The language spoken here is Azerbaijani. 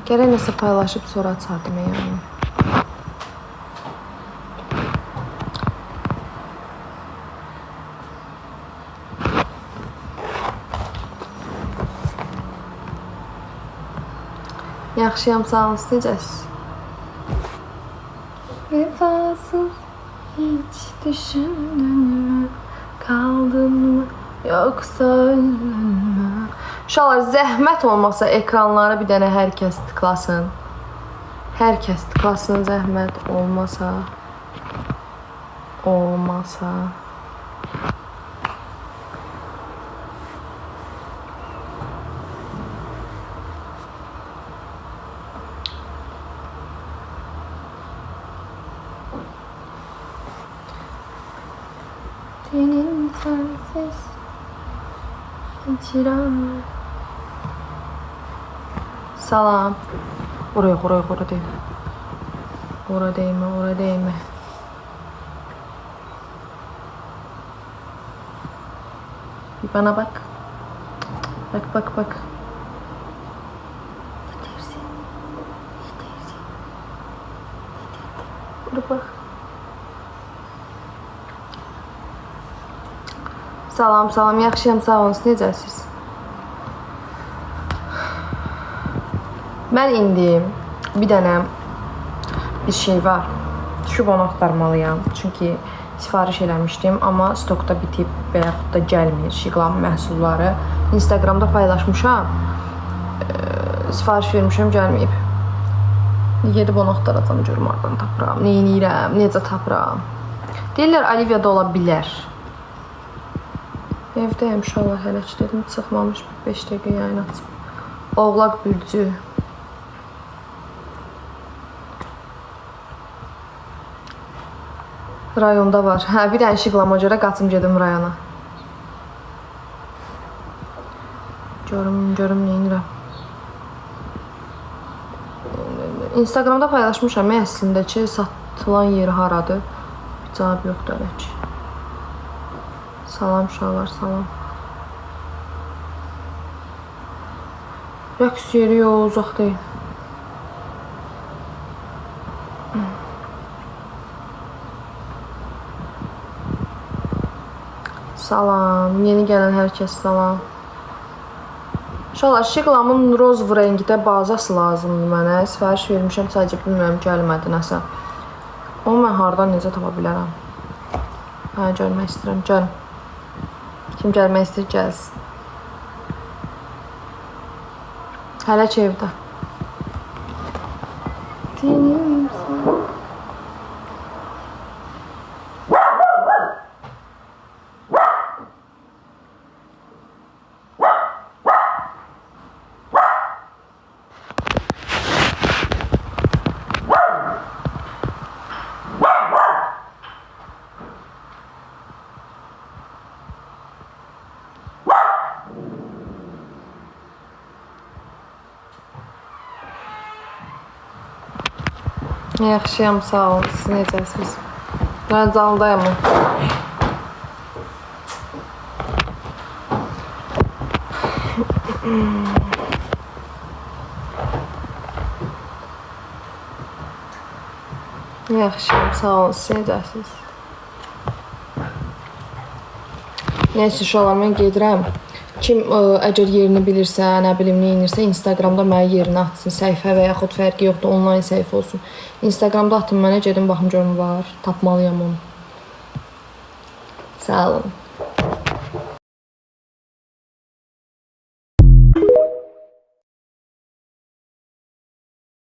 Gərək nəsə paylaşıb sonra açardım yəni. Yaxşıyam, sağ olun, necəsiz? Vefasız hiç düşündün kaldın mı yoksa ölünmü? İnşallah zəhmət olmasa ekranlara bir dənə hər kəs tıklasın. Hər kəs tıklasın, zəhmət olmasa. Senin sensiz geçirem. Salam. Oraya değme. Oraya değme. Bir bana bak. Bak. Yetersin. Dur bak. Salam, yaxşıyam, sağ olun, necəsiz? Mən indi bir dənə bir şey var. Düşüb onu axtarmalıyam. Çünki sifariş eləmişdim, amma stokda bitib və yaxud da gəlmir Şiqlam məhsulları. Instagramda paylaşmışam. Sifariş vermişəm, gəlməyib. Gedib onu axtaracam, görüm oradan tapıram. Neyniyirəm, necə tapıram. Deyirlər, Olivia'da ola bilər. Evdəyim inşallah hələ ki dedim, çıxmamış 5 dəqiqə yayın açım. Oğlaq bürcü. Rayonda var. Hə, bir dənə Şiqlama görə qaçım gedim rayona. Görüm neyinirəm. Instagramda paylaşmışam əslində ki, satılan yeri haradır. Bir cavab yoxdur hələ ki. Salam uşaqlar, salam. Rəqs yeri yox, uzaq deyil. Salam, yeni gələn hər kəs salam. İnşallah Şiqlamın roz rəngdə bazası lazımdır mənə. Sifariş vermişəm, sadəcə bilmirəm, gəlmədi nəsə. Onu mən hardan necə tapa bilərəm? Hə, görmək istəyirəm, gəlin. Kim gəlmək istəyir, gəlsin. Hələ ki evdə. Yaxşıyam, sağ olun. Siz necəsiniz? Mən canlıdayım. Yaxşıyam, sağ olun. Siz necəsiniz? Neyse, uşaqlar, mən gedirəm. Kim əgər yerini bilirsə, nə bilim, neyinirsə, Instagramda mənə yerini atsın, səhifə və yaxud fərqi yoxdur, onlayn səhifə olsun. Instagramda atın mənə, gedim baxım görüm var, tapmalıyam onu. Sağ olun.